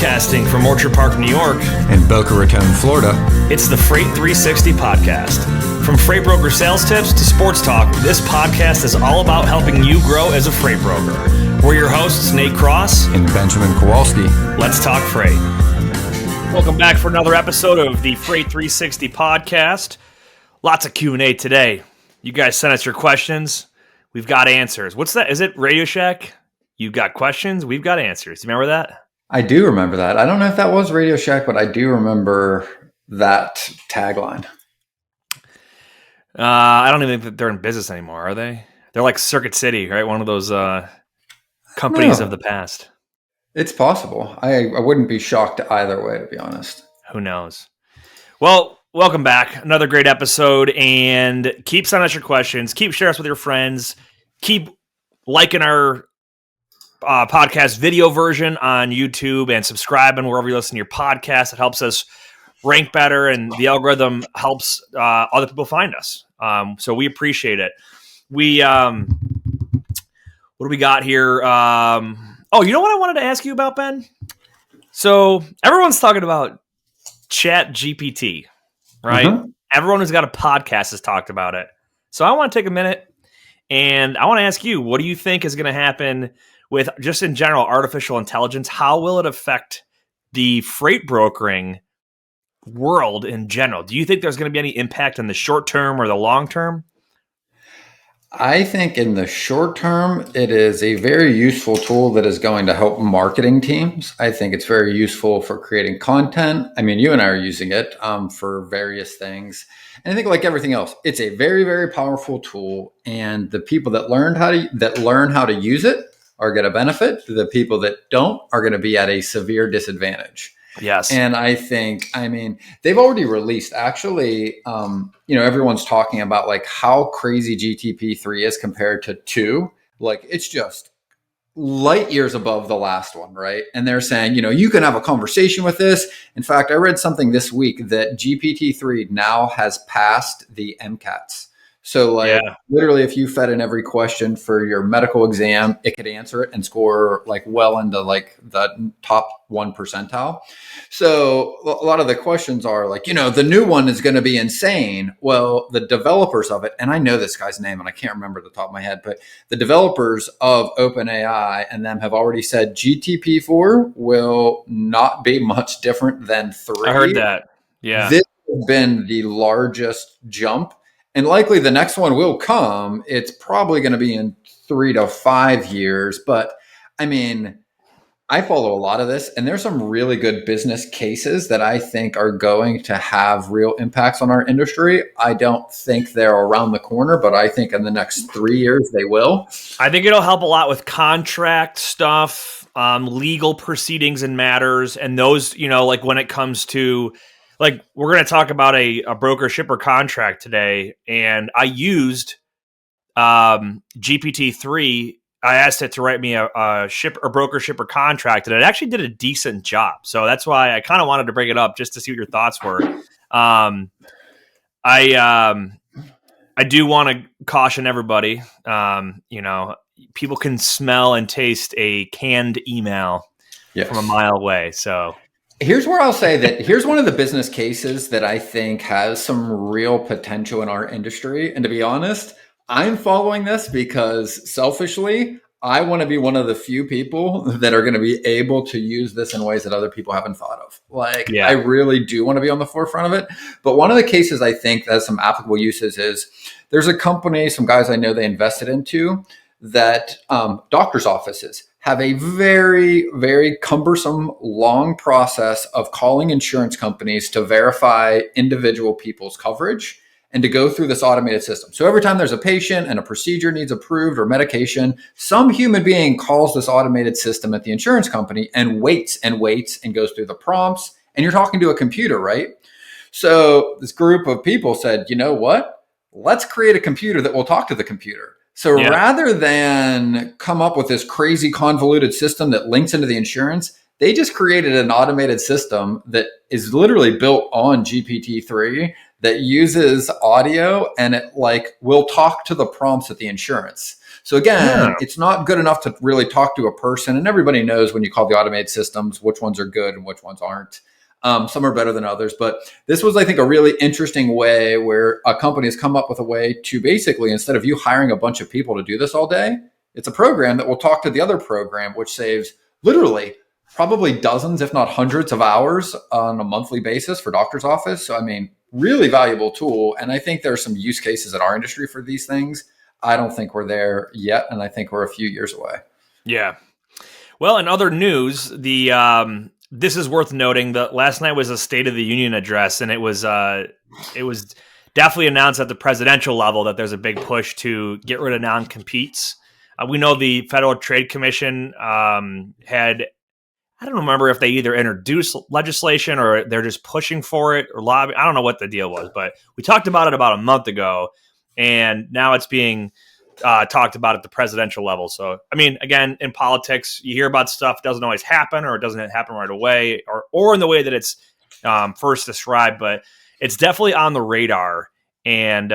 Broadcasting from Orchard Park, New York, and Boca Raton, Florida, it's the Freight 360 podcast. From freight broker sales tips to sports talk, this podcast is all about helping you grow as a freight broker. We're your hosts, Nate Cross and Benjamin Kowalski. Let's talk freight. Welcome back for another episode of the Freight 360 podcast. Lots of Q&A today. You guys sent us your questions. We've got answers. What's that? Is it Radio Shack? You've got questions. We've got answers. You remember that? I do remember that. I don't know if that was Radio Shack, but I do remember that tagline. I don't even think that they're in business anymore, are they? They're like Circuit City, right? One of those companies of the past. It's possible. I wouldn't be shocked either way, to be honest. Who knows? Well, welcome back. Another great episode. And keep sending us your questions. Keep sharing us with your friends. Keep liking our podcast video version on YouTube and subscribing wherever you listen to your podcast. It helps us rank better, and the algorithm helps other people find us. So we appreciate it. We what do we got here? You know what I wanted to ask you about, Ben? So everyone's talking about Chat GPT, right? Mm-hmm. Everyone who's got a podcast has talked about it. So I want to take a minute and I want to ask you, what do you think is going to happen with just in general artificial intelligence? How will it affect the freight brokering world in general? Do you think there's going to be any impact in the short term or the long term? I think in the short term, it is a very useful tool that is going to help marketing teams. I think it's very useful for creating content. I mean, you and I are using it for various things. And I think like everything else, it's a very, very powerful tool. And the people that learn how to use it are going to benefit. The people that don't are going to be at a severe disadvantage. Yes. And I think, they've already released actually, everyone's talking about like how crazy GTP3 is compared to 2. Like it's just light years above the last one, right? And they're saying, you can have a conversation with this. In fact, I read something this week that GPT-3 now has passed the MCATs. So literally if you fed in every question for your medical exam, it could answer it and score like well into like the top 1 percentile. So a lot of the questions are like, the new one is going to be insane. Well, the developers of it, and I know this guy's name and I can't remember the top of my head, but the developers of OpenAI and them have already said GTP4 will not be much different than 3. I heard that. Yeah. This has been the largest jump. And likely the next one will come. It's probably going to be in 3 to 5 years. But I follow a lot of this, and there's some really good business cases that I think are going to have real impacts on our industry. I don't think they're around the corner, but I think in the next 3 years they will. I think it'll help a lot with contract stuff, legal proceedings and matters, and those, like when it comes to, like, we're going to talk about a broker shipper contract today, and I used GPT-3. I asked it to write me a broker shipper contract, and it actually did a decent job. So that's why I kind of wanted to bring it up just to see what your thoughts were. I do want to caution everybody. People can smell and taste a canned email from a mile away. So. Here's where I'll say that here's one of the business cases that I think has some real potential in our industry. And to be honest, I'm following this because selfishly, I want to be one of the few people that are going to be able to use this in ways that other people haven't thought of. I really do want to be on the forefront of it. But one of the cases I think that has some applicable uses is there's a company, some guys I know they invested into that doctor's offices have a very, very cumbersome, long process of calling insurance companies to verify individual people's coverage and to go through this automated system. So every time there's a patient and a procedure needs approved or medication, some human being calls this automated system at the insurance company and waits and goes through the prompts. And you're talking to a computer, right? So this group of people said, you know what? Let's create a computer that will talk to the computer. So rather than come up with this crazy convoluted system that links into the insurance, they just created an automated system that is literally built on GPT-3 that uses audio and it like will talk to the prompts at the insurance. So again, it's not good enough to really talk to a person. And everybody knows when you call the automated systems, which ones are good and which ones aren't. Some are better than others. But this was, I think, a really interesting way where a company has come up with a way to basically, instead of you hiring a bunch of people to do this all day, it's a program that will talk to the other program, which saves literally probably dozens, if not hundreds of hours on a monthly basis for doctor's office. So, I mean, really valuable tool. And I think there are some use cases in our industry for these things. I don't think we're there yet. And I think we're a few years away. Yeah. Well, in other news, this is worth noting that last night was a State of the Union address, and it was definitely announced at the presidential level that there's a big push to get rid of non-competes. We know the Federal Trade Commission had, I don't remember if they either introduced legislation or they're just pushing for it or lobby. I don't know what the deal was, but we talked about it about a month ago, and now it's being talked about at the presidential level. So, I mean, again, in politics, you hear about stuff, doesn't always happen, or it doesn't happen right away, or in the way that it's first described, but it's definitely on the radar, and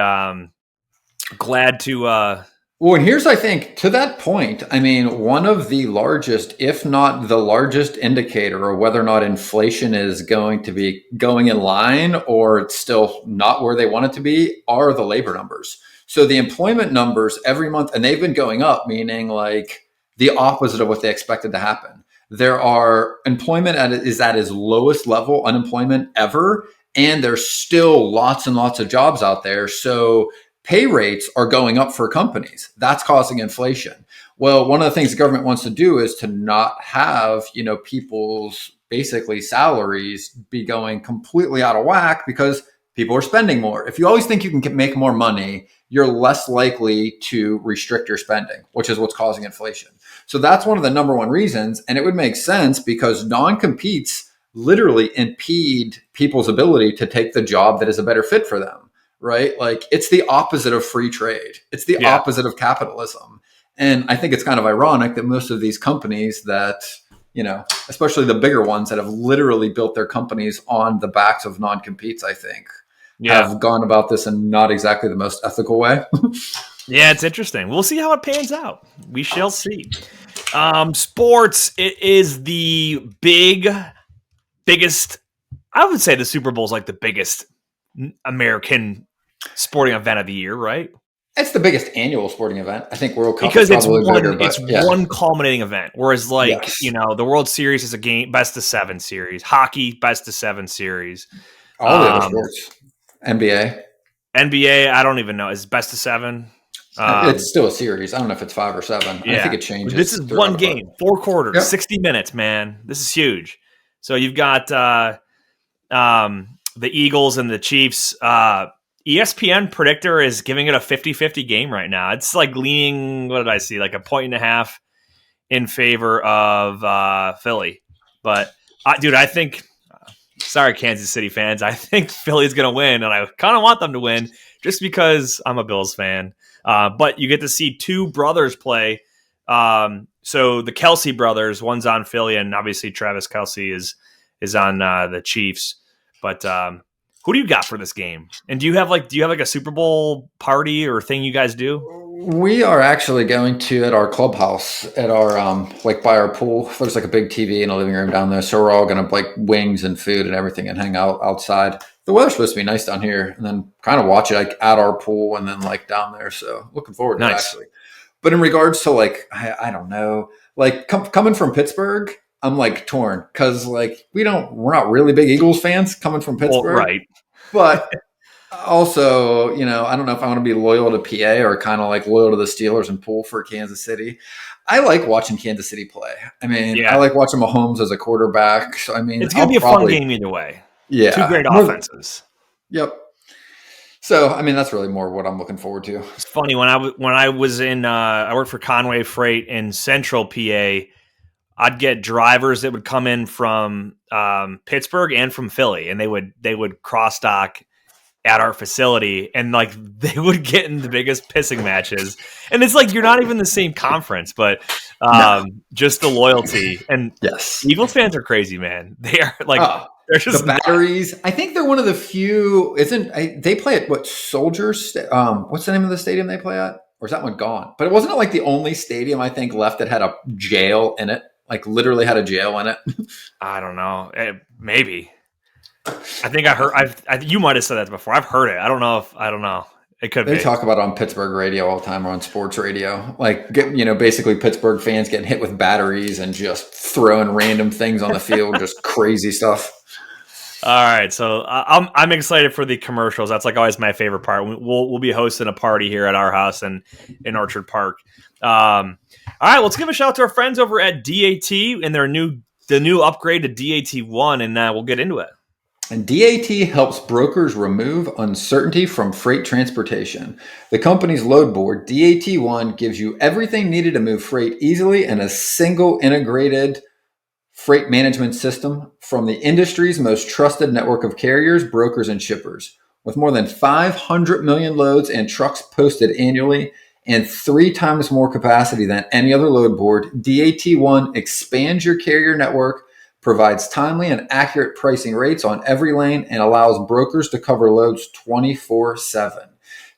glad to... Well, and here's, I think, to that point, I mean, one of the largest, if not the largest indicator of whether or not inflation is going to be going in line or it's still not where they want it to be are the labor numbers. So the employment numbers every month, and they've been going up, meaning like the opposite of what they expected to happen. There are employment is at its lowest level, unemployment ever, and there's still lots and lots of jobs out there. So pay rates are going up for companies. That's causing inflation. Well, one of the things the government wants to do is to not have, people's basically salaries be going completely out of whack because people are spending more. If you always think you can make more money, you're less likely to restrict your spending, which is what's causing inflation. So that's one of the number one reasons. And it would make sense because non-competes literally impede people's ability to take the job that is a better fit for them, right? Like it's the opposite of free trade. It's the opposite of capitalism. And I think it's kind of ironic that most of these companies that, especially the bigger ones that have literally built their companies on the backs of non-competes, I think, have gone about this in not exactly the most ethical way. Yeah, it's interesting. We'll see how it pans out. We shall see. Sports, it is the biggest, I would say the Super Bowl is like the biggest American sporting event of the year, right? It's the biggest annual sporting event. I think World Cup because is probably bigger. It's one culminating event. Whereas the World Series is a game, best of 7 series. Hockey, best of 7 series. All the other sports. NBA, I don't even know. Is best of 7? It's still a series. I don't know if it's 5 or 7. I think it changes. This is one game, 4 quarters, 60 minutes, man. This is huge. So you've got the Eagles and the Chiefs. ESPN predictor is giving it a 50-50 game right now. It's like leaning, what did I see? Like a 1.5 in favor of Philly. But dude, I think, sorry, Kansas City fans, I think Philly's going to win, and I kind of want them to win just because I'm a Bills fan. But you get to see 2 brothers play. So the Kelsey brothers, one's on Philly, and obviously Travis Kelsey is on the Chiefs. But who do you got for this game? And do you have like a Super Bowl party or thing you guys do? We are actually going to at our clubhouse at our by our pool. There's like a big TV in a living room down there, so we're all gonna like wings and food and everything and hang out outside. The weather's supposed to be nice down here, and then kind of watch it like at our pool and then like down there. So looking forward to it actually. But in regards to like I don't know, like coming from Pittsburgh, I'm like torn because like we're not really big Eagles fans coming from Pittsburgh, well, right? But also, I don't know if I want to be loyal to PA or kind of like loyal to the Steelers and pull for Kansas City. I like watching Kansas City play. I mean, I like watching Mahomes as a quarterback. So, I mean, it's going to be a fun game either way. Yeah. 2 great offenses. Yep. So, I mean, that's really more what I'm looking forward to. It's funny when I was in, I worked for Conway Freight in Central PA. I'd get drivers that would come in from Pittsburgh and from Philly, and they would cross dock at our facility, and like they would get in the biggest pissing matches. And it's like you're not even the same conference, but just the loyalty. And yes, Eagles fans are crazy, man. They are like They're just The Batteries. I think they're one of the few. They play at what Soldiers? What's the name of the stadium they play at? Or is that one gone? But it wasn't like the only stadium I think left that had a jail in it. Like literally had a jail in it. I don't know. Maybe. I think I heard. You might have said that before. I've heard it. I don't know. It could be. They talk about it on Pittsburgh radio all the time, or on sports radio. Like, basically Pittsburgh fans getting hit with batteries and just throwing random things on the field, just crazy stuff. All right, so I'm excited for the commercials. That's like always my favorite part. We'll be hosting a party here at our house in Orchard Park. All right, let's give a shout out to our friends over at DAT and the new upgrade to DAT1, and we'll get into it. And DAT helps brokers remove uncertainty from freight transportation. The company's load board, DAT1, gives you everything needed to move freight easily in a single integrated freight management system from the industry's most trusted network of carriers, brokers, and shippers. With more than 500 million loads and trucks posted annually and 3 times more capacity than any other load board, DAT1 expands your carrier network, provides timely and accurate pricing rates on every lane, and allows brokers to cover loads 24/7.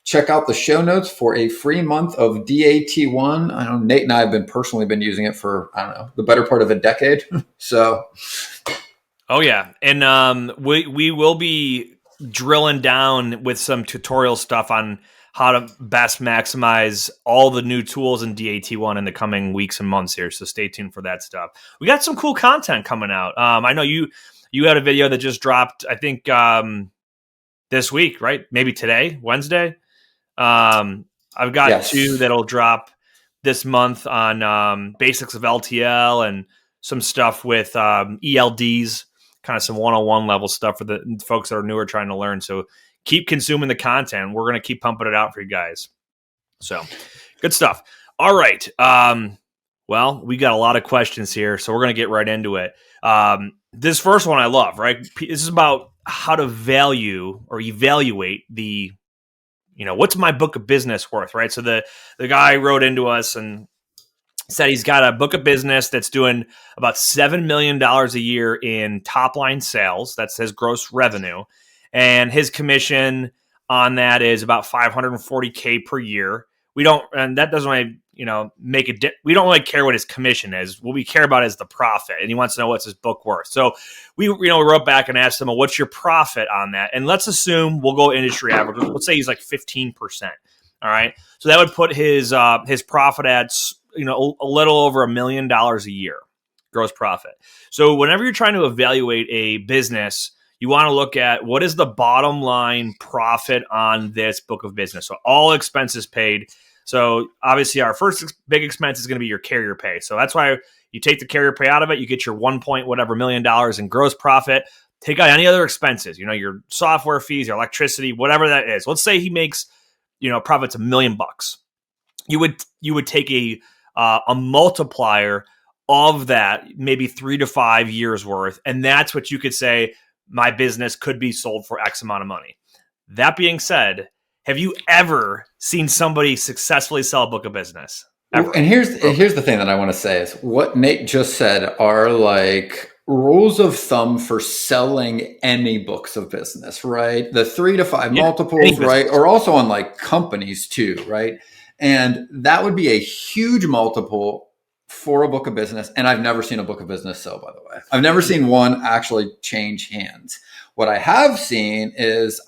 Check out the show notes for a free month of DAT1. I know Nate and I have personally been using it for, the better part of a decade. So. Oh yeah. And we will be drilling down with some tutorial stuff on how to best maximize all the new tools in DAT1 in the coming weeks and months here. So stay tuned for that stuff. We got some cool content coming out. I know you had a video that just dropped, I think, this week, right? Maybe today, Wednesday. I've got 2 that'll drop this month on basics of LTL and some stuff with ELDs, kind of some 101 level stuff for the folks that are newer trying to learn. So keep consuming the content. We're going to keep pumping it out for you guys. So good stuff. All right. Well, we got a lot of questions here, so we're going to get right into it. This first one I love, right? This is about how to value or evaluate the, what's my book of business worth, right? So the guy wrote into us and said he's got a book of business that's doing about $7 million a year in top line sales. That's his gross revenue. And his commission on that is about $540K per year. And that doesn't really, make it. We don't really care what his commission is. What we care about is the profit. And he wants to know what's his book worth. So we wrote back and asked him, well, what's your profit on that? And let's assume we'll go industry average. Let's say he's like 15%. All right. So that would put his profit at, a little over $1 million a year gross profit. So whenever you're trying to evaluate a business, you want to look at what is the bottom line profit on this book of business. So all expenses paid. So obviously our first big expense is going to be your carrier pay. So that's why you take the carrier pay out of it. You get your $1 million in gross profit. Take out any other expenses, your software fees, your electricity, whatever that is. Let's say he makes, profits $1 million. You would take a multiplier of that, maybe 3 to 5 years worth. And that's what you could say, my business could be sold for X amount of money. That being said, have you ever seen somebody successfully sell a book of business? Ever? And here's the thing that I want to say is what Nate just said are like rules of thumb for selling any books of business, right? The 3 to 5 multiples, right? Or also on like companies too, right? And that would be a huge multiple for a book of business. And I've never seen a book of business sell, by the way. I've never seen one actually change hands. What I have seen is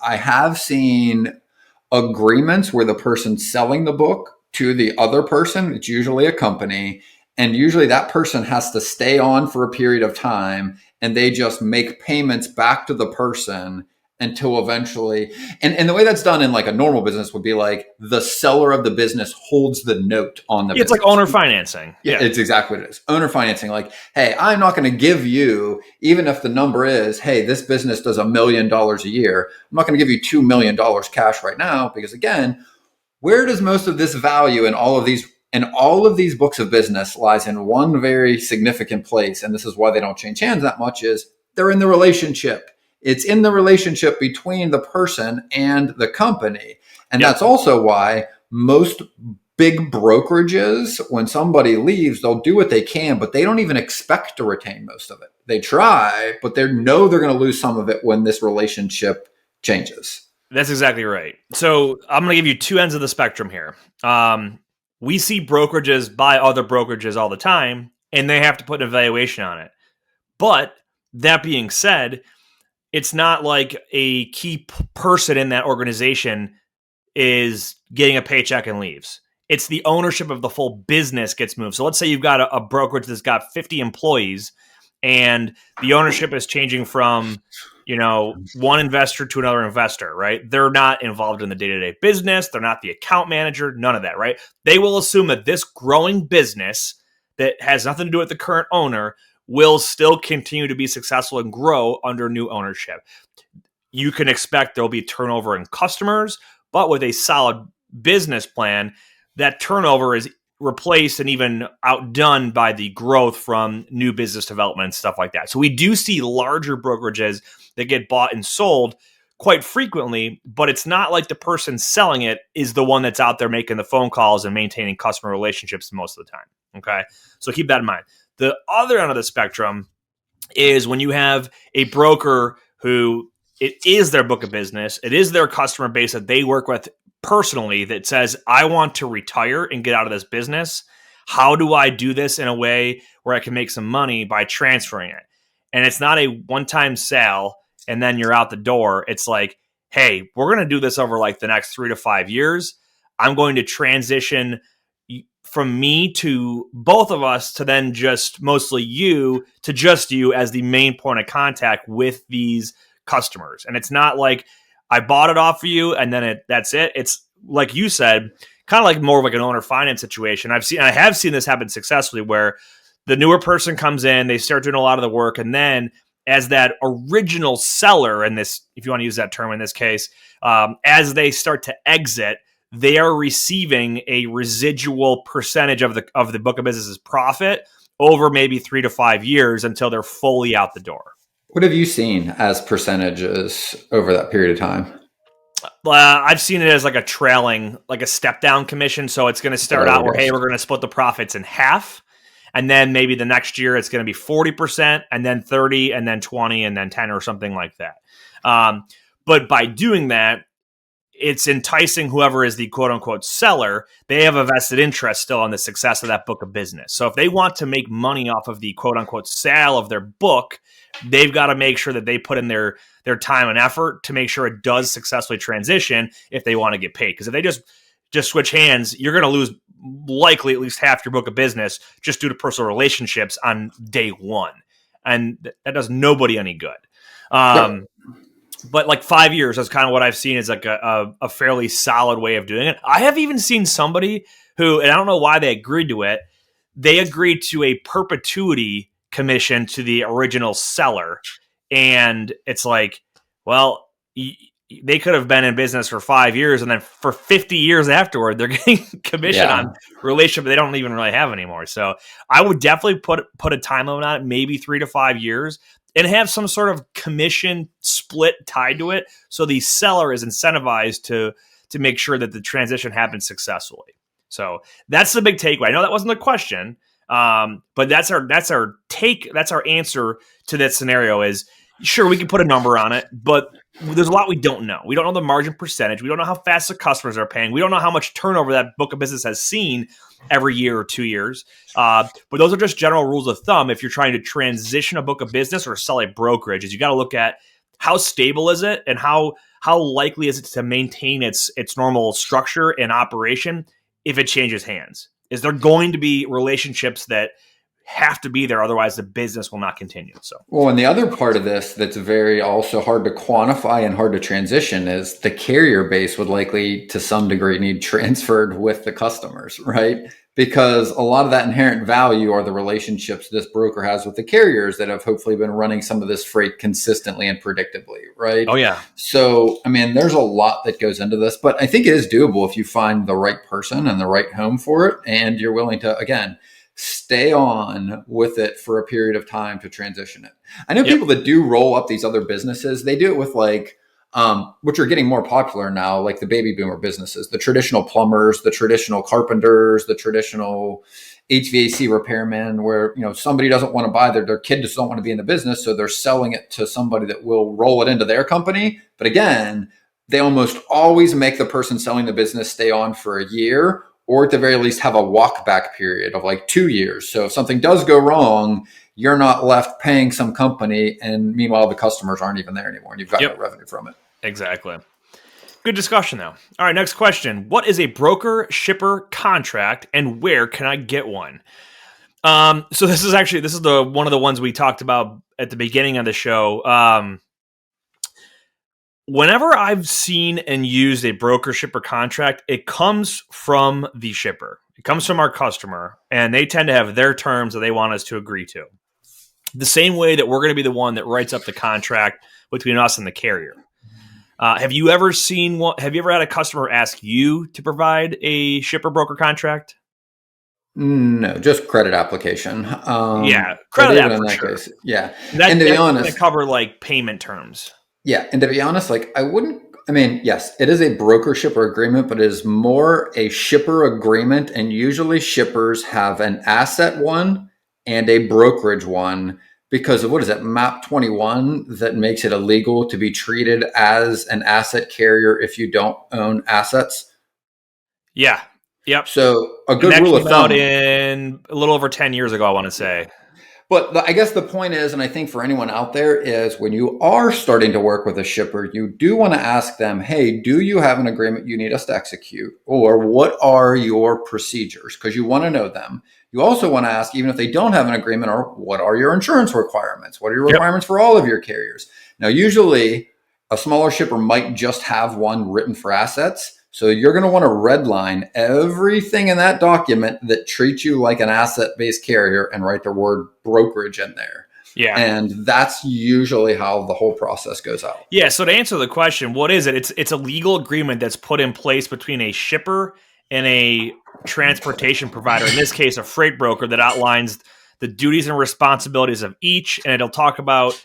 agreements where the person selling the book to the other person, it's usually a company, and usually that person has to stay on for a period of time, and they just make payments back to the person until eventually, and the way that's done in like a normal business would be like the seller of the business holds the note on the business. It's like owner financing. Yeah, it's exactly what it is. Owner financing. Like, hey, I'm not going to give you, even if the number is, hey, this business does $1 million a year. I'm not going to give you $2 million cash right now because again, where does most of this value in all of these books of business lies in one very significant place, and this is why they don't change hands that much, is they're in the relationship. It's in the relationship between the person and the company. And that's also why most big brokerages, when somebody leaves, they'll do what they can, but they don't even expect to retain most of it. They try, but they know they're going to lose some of it when this relationship changes. That's exactly right. So I'm going to give you two ends of the spectrum here. We see brokerages buy other brokerages all the time, and they have to put an evaluation on it. But that being said, it's not like a key person in that organization is getting a paycheck and leaves. It's the ownership of the full business gets moved. So let's say you've got a brokerage that's got 50 employees and the ownership is changing from, one investor to another investor, right? They're not involved in the day-to-day business. They're not the account manager, none of that, right? They will assume that this growing business that has nothing to do with the current owner will still continue to be successful and grow under new ownership. You can expect there'll be turnover in customers, but with a solid business plan, that turnover is replaced and even outdone by the growth from new business development and stuff like that. So we do see larger brokerages that get bought and sold quite frequently, but it's not like the person selling it is the one that's out there making the phone calls and maintaining customer relationships most of the time. Okay. So keep that in mind. The other end of the spectrum is when you have a broker who it is their book of business, it is their customer base that they work with personally that says, I want to retire and get out of this business. How do I do this in a way where I can make some money by transferring it? And it's not a one-time sale and then you're out the door. It's like, hey, we're going to do this over like the next 3 to 5 years. I'm going to transition from me to both of us to then just mostly you to just you as the main point of contact with these customers. And it's not like I bought it off of you and then that's it. It's like you said, kind of like more of like an owner finance situation. I have seen this happen successfully where the newer person comes in, they start doing a lot of the work, and then as that original seller in this, if you want to use that term in this case, as they start to exit, they are receiving a residual percentage of the book of business's profit over maybe 3 to 5 years until they're fully out the door. What have you seen as percentages over that period of time? I've seen it as like a trailing, like a step down commission. So it's going to start out where, hey, we're going to split the profits in half. And then maybe the next year it's going to be 40% and then 30 and then 20 and then 10 or something like that. But by doing that, it's enticing whoever is the quote unquote seller. They have a vested interest still in the success of that book of business. So if they want to make money off of the quote unquote sale of their book, they've got to make sure that they put in their time and effort to make sure it does successfully transition if they want to get paid. Because if they just switch hands, you're going to lose likely at least half your book of business just due to personal relationships on day one. And that does nobody any good. But like 5 years, that's kind of what I've seen is like a fairly solid way of doing it. I have even seen somebody who, and I don't know why they agreed to it, they agreed to a perpetuity commission to the original seller. And it's like, well, they could have been in business for 5 years and then for 50 years afterward, they're getting commission on relationship they don't even really have anymore. So I would definitely put a time limit on it, maybe 3 to 5 years, and have some sort of commission split tied to it. So the seller is incentivized to make sure that the transition happens successfully. So that's the big takeaway. I know that wasn't the question, but that's our answer to that scenario is, sure, we can put a number on it, but there's a lot we don't know. We don't know the margin percentage. We don't know how fast the customers are paying. We don't know how much turnover that book of business has seen every year or 2 years. But those are just general rules of thumb. If you're trying to transition a book of business or sell a brokerage, is you got to look at how stable is it and how likely is it to maintain its normal structure and operation if it changes hands. Is there going to be relationships that have to be there, otherwise the business will not continue? So, well, and the other part of this that's very also hard to quantify and hard to transition is the carrier base would likely to some degree need transferred with the customers, right? Because a lot of that inherent value are the relationships this broker has with the carriers that have hopefully been running some of this freight consistently and predictably, right? Oh yeah. So, I mean, there's a lot that goes into this, but I think it is doable if you find the right person and the right home for it, and you're willing to, again, stay on with it for a period of time to transition it. I know people that do roll up these other businesses. They do it with like which are getting more popular now, like the baby boomer businesses, the traditional plumbers, the traditional carpenters, the traditional HVAC repairmen, where somebody doesn't want to buy their kid just don't want to be in the business, so they're selling it to somebody that will roll it into their company. But again, they almost always make the person selling the business stay on for a year, or at the very least have a walk back period of like 2 years. So if something does go wrong, you're not left paying some company, and meanwhile the customers aren't even there anymore, and you've got no revenue from it. Exactly. Good discussion, though. All right, next question. What is a broker shipper contract, and where can I get one? So this is the one of the ones we talked about at the beginning of the show. Whenever I've seen and used a broker shipper contract, it comes from the shipper. It comes from our customer, and they tend to have their terms that they want us to agree to. The same way that we're going to be the one that writes up the contract between us and the carrier. Have you ever had a customer ask you to provide a shipper broker contract? No, just credit application. Credit app for sure. Yeah. And to be honest, they cover like payment terms. Yeah. And to be honest, yes, it is a broker shipper agreement, but it is more a shipper agreement. And usually shippers have an asset one and a brokerage one, because of what is it, MAP 21, that makes it illegal to be treated as an asset carrier if you don't own assets. Yeah. Yep. So a good rule of thumb, in a little over 10 years ago, I want to say. But I guess the point is, and I think for anyone out there, is when you are starting to work with a shipper, you do want to ask them, hey, do you have an agreement you need us to execute? Or what are your procedures? Because you want to know them. You also want to ask, even if they don't have an agreement, or what are your insurance requirements? What are your requirements for all of your carriers? Now, usually a smaller shipper might just have one written for assets. So you're going to want to redline everything in that document that treats you like an asset-based carrier and write the word brokerage in there. Yeah. And that's usually how the whole process goes out. Yeah. So to answer the question, what is it? It's a legal agreement that's put in place between a shipper and a transportation provider, in this case, a freight broker, that outlines the duties and responsibilities of each. And it'll talk about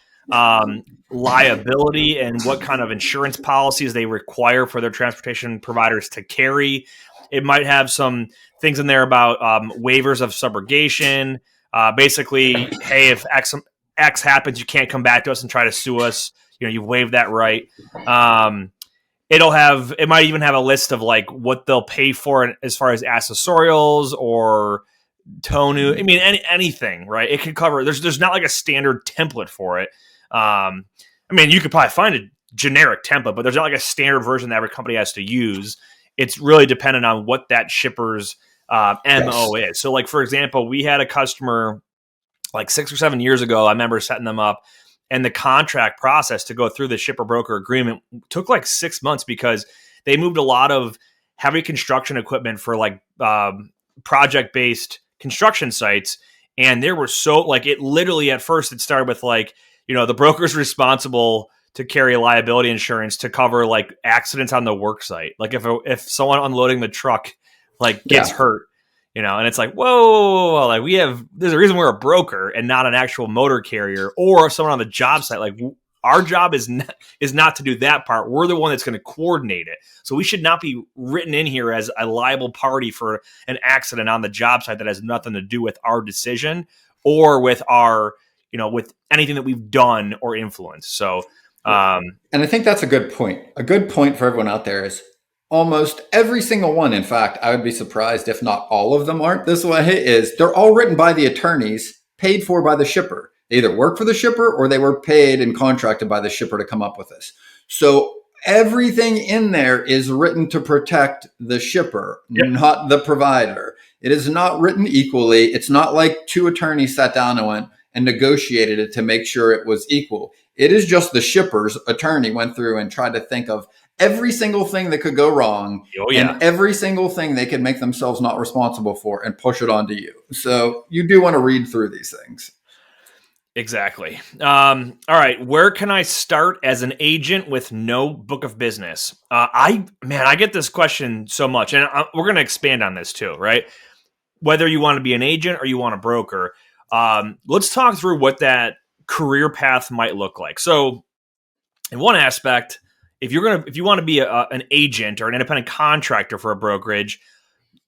liability and what kind of insurance policies they require for their transportation providers to carry. It might have some things in there about waivers of subrogation. Basically, hey, if X happens, you can't come back to us and try to sue us. You've waived that right. It might even have a list of like what they'll pay for as far as accessorials or tonu. I mean, anything, right? It can cover. There's not like a standard template for it. You could probably find a generic template, but there's not like a standard version that every company has to use. It's really dependent on what that shipper's MO is. So, like, for example, we had a customer like 6 or 7 years ago. I remember setting them up, and the contract process to go through the shipper broker agreement took like 6 months because they moved a lot of heavy construction equipment for like project-based construction sites. And there were it literally at first it started with like, the broker's responsible to carry liability insurance to cover like accidents on the work site. Like if someone unloading the truck like gets hurt, and it's like, whoa, like there's a reason we're a broker and not an actual motor carrier, or if someone on the job site, like our job is not to do that part. We're the one that's going to coordinate it. So we should not be written in here as a liable party for an accident on the job site that has nothing to do with our decision or with our, with anything that we've done or influenced. So, and I think that's a good point. A good point for everyone out there is almost every single one. In fact, I would be surprised if not all of them aren't this way, is they're all written by the attorneys, paid for by the shipper. They either work for the shipper or they were paid and contracted by the shipper to come up with this. So everything in there is written to protect the shipper, not the provider. It is not written equally. It's not like two attorneys sat down and negotiated it to make sure it was equal. It is just the shipper's attorney went through and tried to think of every single thing that could go wrong and every single thing they could make themselves not responsible for and push it onto you. So you do want to read through these things. Exactly. All right. Where can I start as an agent with no book of business? I get this question so much, and we're going to expand on this too, right? Whether you want to be an agent or you want a broker, let's talk through what that career path might look like. So in one aspect, if you want to be an agent or an independent contractor for a brokerage,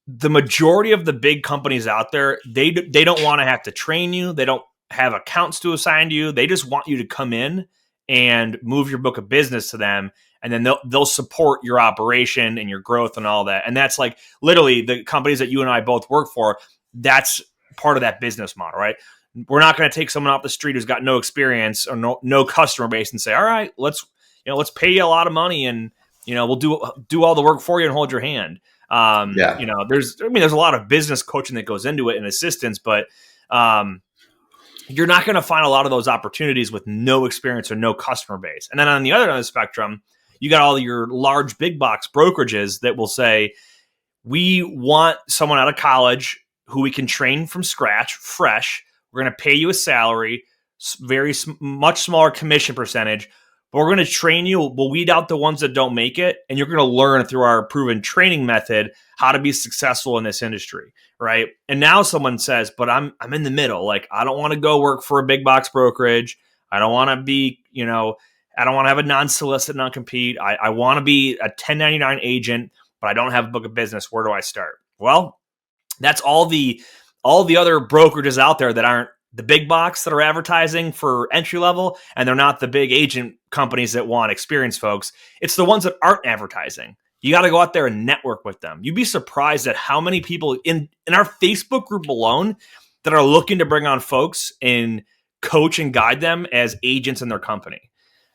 the majority of the big companies out there, they don't want to have to train you. They don't have accounts to assign to you. They just want you to come in and move your book of business to them, and then they'll support your operation and your growth and all that. And that's like literally the companies that you and I both work for. That's part of that business model, right? We're not going to take someone off the street who's got no experience or no customer base and say, all right, let's pay you a lot of money and we'll do all the work for you and hold your hand. There's a lot of business coaching that goes into it and assistance, but you're not going to find a lot of those opportunities with no experience or no customer base. And then on the other end of the spectrum, you got all your large big box brokerages that will say, we want someone out of college who we can train from scratch, fresh. We're going to pay you a salary, much smaller commission percentage, but we're going to train you. We'll weed out the ones that don't make it, and you're going to learn through our proven training method how to be successful in this industry, right? And now someone says, but I'm in the middle. Like, I don't want to go work for a big box brokerage. I don't want to be, I don't want to have a non-solicit, non-compete. I want to be a 1099 agent, but I don't have a book of business. Where do I start? Well, that's all the other brokerages out there that aren't the big box that are advertising for entry level, and they're not the big agent companies that want experienced folks. It's the ones that aren't advertising. You got to go out there and network with them. You'd be surprised at how many people in our Facebook group alone that are looking to bring on folks and coach and guide them as agents in their company.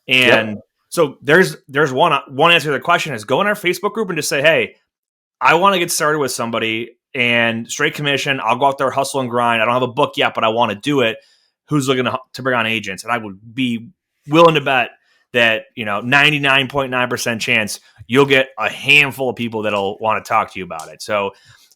And so there's one answer to the question is go in our Facebook group and just say, hey, I want to get started with somebody and straight commission. I'll go out there, hustle and grind. I don't have a book yet, but I want to do it. Who's looking to bring on agents? And I would be willing to bet that, 99.9% chance you'll get a handful of people that'll want to talk to you about it. So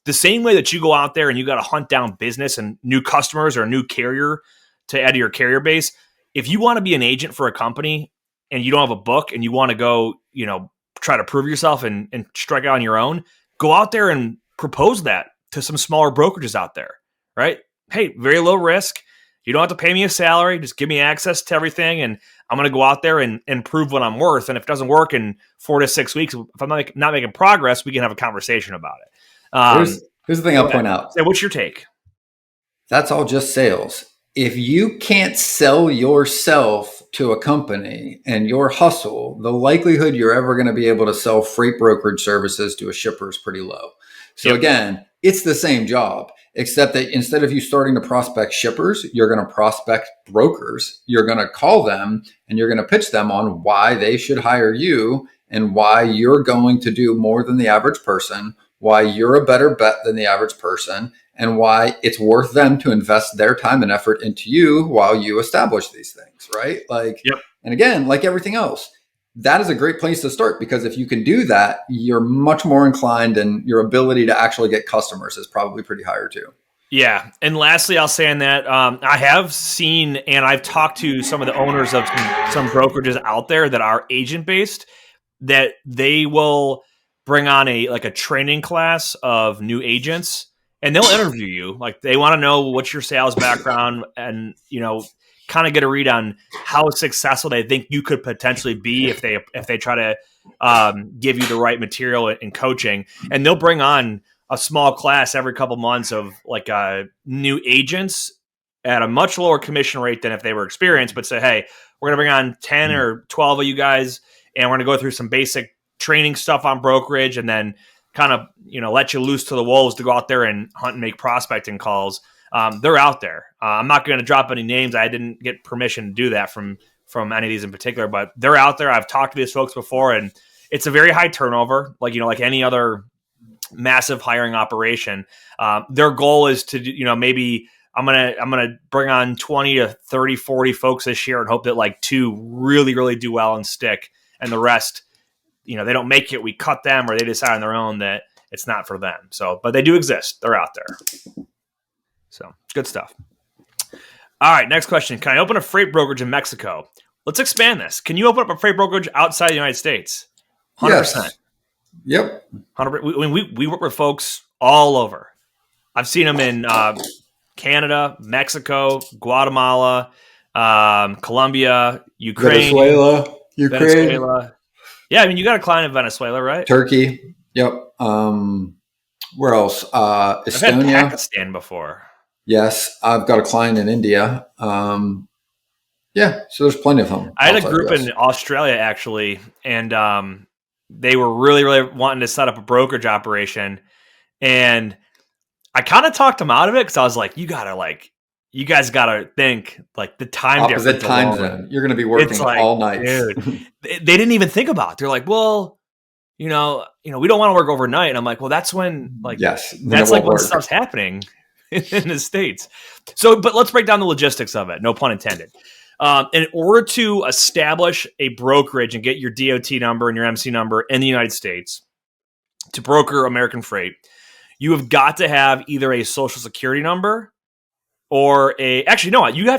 the same way that you go out there and you got to hunt down business and new customers or a new carrier to add to your carrier base, if you want to be an agent for a company and you don't have a book and you want to go, try to prove yourself and strike out on your own, go out there and propose that to some smaller brokerages out there, right? Hey, very low risk. You don't have to pay me a salary. Just give me access to everything. And I'm going to go out there and prove what I'm worth. And if it doesn't work in 4 to 6 weeks, if I'm not making progress, we can have a conversation about it. Here's the thing I'll point out. So what's your take? That's all just sales. If you can't sell yourself to a company and your hustle, the likelihood you're ever going to be able to sell freight brokerage services to a shipper is pretty low. So again, it's the same job, except that instead of you starting to prospect shippers, you're going to prospect brokers. You're going to call them and you're going to pitch them on why they should hire you and why you're going to do more than the average person, why you're a better bet than the average person, and why it's worth them to invest their time and effort into you while you establish these things, right? And again, like everything else, that is a great place to start, because if you can do that, you're much more inclined and your ability to actually get customers is probably pretty higher too. Yeah. And lastly, I'll say on that, I have seen and I've talked to some of the owners of some brokerages out there that are agent based, that they will bring on a training class of new agents and they'll interview you. Like, they want to know what's your sales background and, kind of get a read on how successful they think you could potentially be if they try to give you the right material and coaching. And they'll bring on a small class every couple months of new agents at a much lower commission rate than if they were experienced, but say, hey, we're going to bring on 10 or 12 of you guys, and we're going to go through some basic training stuff on brokerage, and then kind of, let you loose to the wolves to go out there and hunt and make prospecting calls. They're out there. I'm not going to drop any names. I didn't get permission to do that from any of these in particular, but they're out there. I've talked to these folks before, and it's a very high turnover, like any other massive hiring operation. Their goal is to, maybe I'm going to bring on 20 to 30, 40 folks this year and hope that 2 really, really do well and stick. And the rest, they don't make it. We cut them, or they decide on their own that it's not for them. So, but they do exist. They're out there. So good stuff. All right. Next question. Can I open a freight brokerage in Mexico? Let's expand this. Can you open up a freight brokerage outside the United States? 100%. Yes. Yep. 100%. We work with folks all over. I've seen them in Canada, Mexico, Guatemala, Colombia, Ukraine, Venezuela. Yeah, I mean, you got a client in Venezuela, right? Turkey. Yep. Where else? I've had Estonia. Pakistan before. Yes, I've got a client in India. Yeah, so there's plenty of them I had a outside group the US. in Australia actually, and they were really, really wanting to set up a brokerage operation, and I kind of talked them out of it because I was like, you guys gotta think like the time Opposite difference time alone. zone. You're going to be It's working like, all nights. dude, they didn't even think about it. They're like, well, we don't want to work overnight. And I'm like, well, that's when Yes, then it that's like won't when work. stuff's happening in the States. So, but let's break down the logistics of it. No pun intended. In order to establish a brokerage and get your DOT number and your MC number in the United States to broker American freight, you have got to have either a social security number or you have to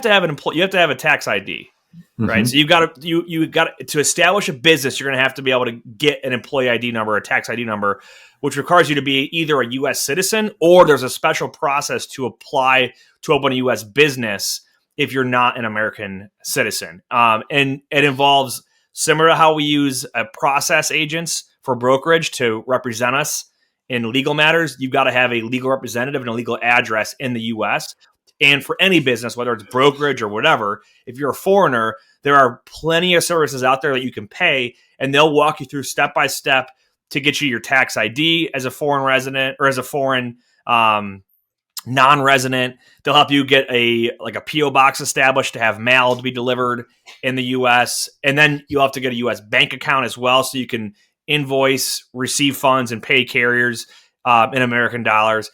have you have to have a tax ID. Right. So you got to establish a business. You're going to have to be able to get an employee ID number, a tax ID number, which requires you to be either a U.S. citizen or there's a special process to apply to open a U.S. business if you're not an American citizen. And it involves similar to how we use process agents for brokerage to represent us in legal matters. You've got to have a legal representative and a legal address in the U.S. And for any business, whether it's brokerage or whatever, if you're a foreigner, there are plenty of services out there that you can pay, and they'll walk you through step by step to get you your tax ID as a foreign resident or as a foreign non-resident. They'll help you get a PO box established to have mail to be delivered in the U.S. And then you'll have to get a U.S. bank account as well, so you can invoice, receive funds, and pay carriers in American dollars.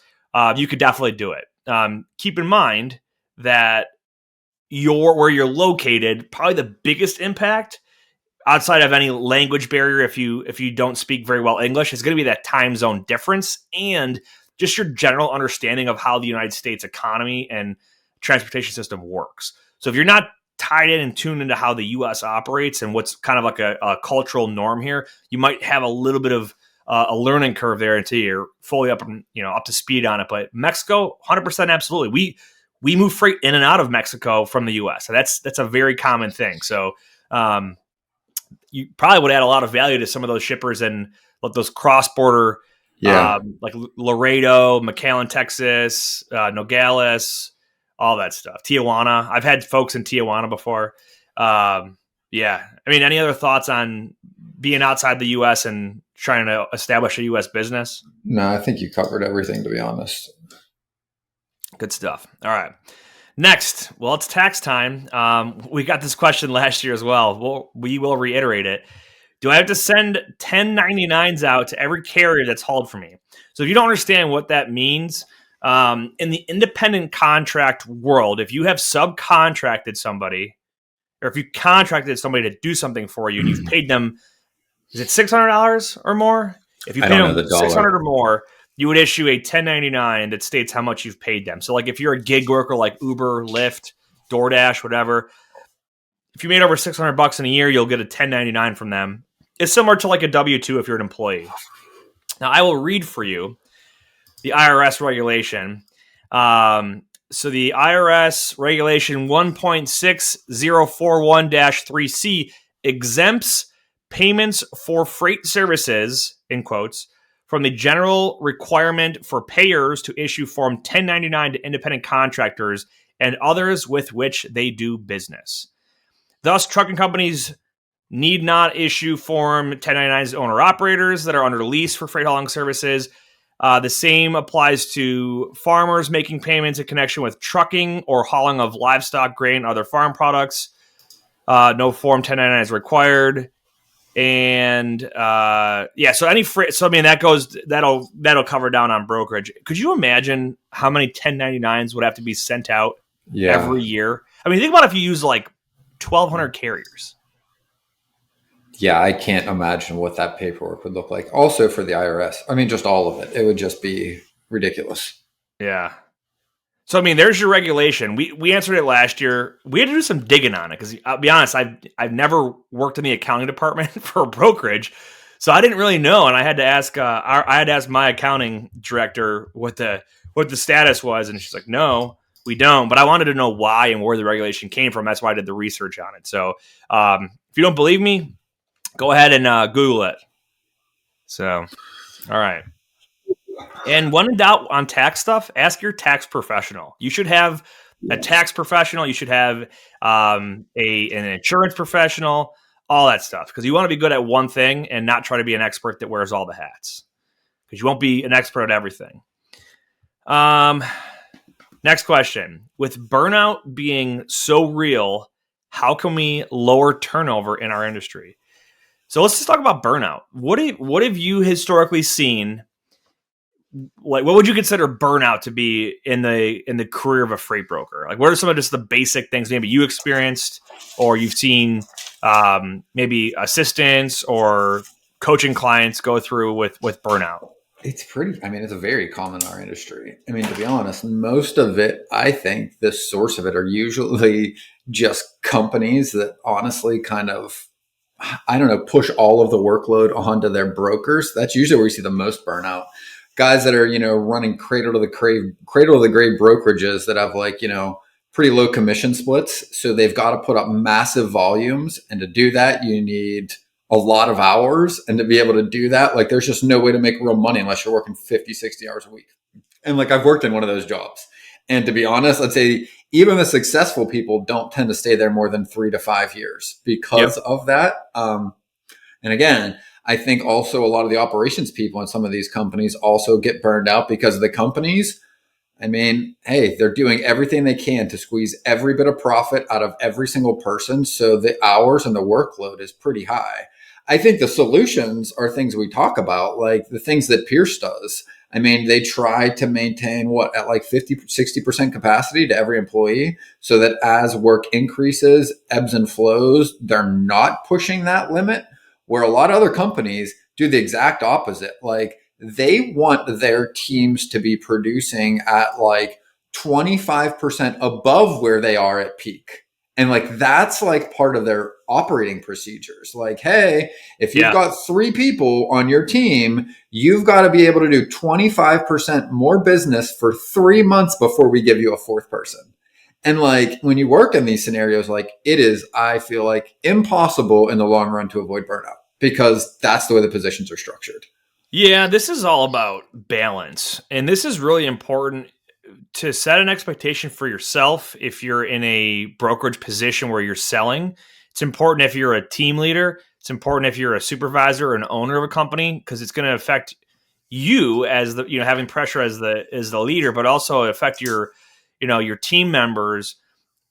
You could definitely do it. Keep in mind that where you're located, probably the biggest impact outside of any language barrier, if you don't speak very well English, is going to be that time zone difference and just your general understanding of how the United States economy and transportation system works. So if you're not tied in and tuned into how the U.S. operates and what's kind of like a cultural norm here, you might have a little bit of a learning curve there until you're fully up to speed on it. But Mexico, 100% absolutely. We move freight in and out of Mexico from the U.S. So that's a very common thing. So you probably would add a lot of value to some of those shippers and those cross-border, like Laredo, McAllen, Texas, Nogales, all that stuff. Tijuana. I've had folks in Tijuana before. Yeah. I mean, any other thoughts on being outside the U.S. and trying to establish a U.S. business? No, I think you covered everything, to be honest. Good stuff. All right. Next, well, it's tax time. We got this question last year as well. We will reiterate it. Do I have to send 1099s out to every carrier that's hauled for me? So if you don't understand what that means, in the independent contract world, if you have subcontracted somebody or if you contracted somebody to do something for you and you've paid them, is it $600 or more? If you pay them $600 or more, you would issue a 1099 that states how much you've paid them. So like if you're a gig worker like Uber, Lyft, DoorDash, whatever, if you made over $600 in a year, you'll get a 1099 from them. It's similar to like a W-2 if you're an employee. Now I will read for you the IRS regulation. So the IRS regulation 1.6041-3C exempts payments for freight services, in quotes, from the general requirement for payers to issue Form 1099 to independent contractors and others with which they do business. Thus, trucking companies need not issue Form 1099s to owner-operators that are under lease for freight hauling services. The same applies to farmers making payments in connection with trucking or hauling of livestock, grain, and other farm products. No Form 1099 is required. And so any freight, so I mean that'll cover down on brokerage. Could you imagine how many 1099s would have to be sent out every year? I mean, think about if you use like 1,200 carriers. Yeah, I can't imagine what that paperwork would look like. Also for the IRS. I mean, just all of it. It would just be ridiculous. Yeah. So, I mean, there's your regulation. We answered it last year. We had to do some digging on it because, I'll be honest, I've never worked in the accounting department for a brokerage, so I didn't really know. And I had to ask my accounting director what the status was, and she's like, "No, we don't." But I wanted to know why and where the regulation came from. That's why I did the research on it. So, if you don't believe me, Go ahead and Google it. So, all right. And when in doubt on tax stuff, ask your tax professional. You should have a tax professional. You should have an insurance professional, all that stuff, because you want to be good at one thing and not try to be an expert that wears all the hats, because you won't be an expert at everything. Next question. With burnout being so real, how can we lower turnover in our industry? So let's just talk about burnout. What have you historically seen? Like, what would you consider burnout to be in the career of a freight broker? Like, what are some of just the basic things maybe you experienced or you've seen maybe assistants or coaching clients go through with burnout? It's it's very common in our industry. I mean, to be honest, most of it, I think the source of it are usually just companies that honestly kind of, I don't know, push all of the workload onto their brokers. That's usually where we see the most burnout. Guys that are, running cradle to the grave brokerages that have pretty low commission splits. So they've got to put up massive volumes. And to do that, you need a lot of hours. And to be able to do that, there's just no way to make real money unless you're working 50, 60 hours a week. And I've worked in one of those jobs. And to be honest, I'd say even the successful people don't tend to stay there more than 3 to 5 years because of that. And again, I think also a lot of the operations people in some of these companies also get burned out because of the companies. I mean, hey, they're doing everything they can to squeeze every bit of profit out of every single person. So the hours and the workload is pretty high. I think the solutions are things we talk about, like the things that Pierce does. I mean, they try to maintain at 50, 60% capacity to every employee so that as work increases, ebbs and flows, they're not pushing that limit, where a lot of other companies do the exact opposite. They want their teams to be producing at 25% above where they are at peak. And that's part of their operating procedures. Hey, if you've got 3 people on your team, you've got to be able to do 25% more business for 3 months before we give you a 4th person. And when you work in these scenarios, it is, I feel impossible in the long run to avoid burnout because that's the way the positions are structured. Yeah, this is all about balance. And this is really important to set an expectation for yourself. If you're in a brokerage position where you're selling, it's important if you're a team leader, it's important if you're a supervisor or an owner of a company, because it's going to affect you as having pressure as the leader, but also affect your team members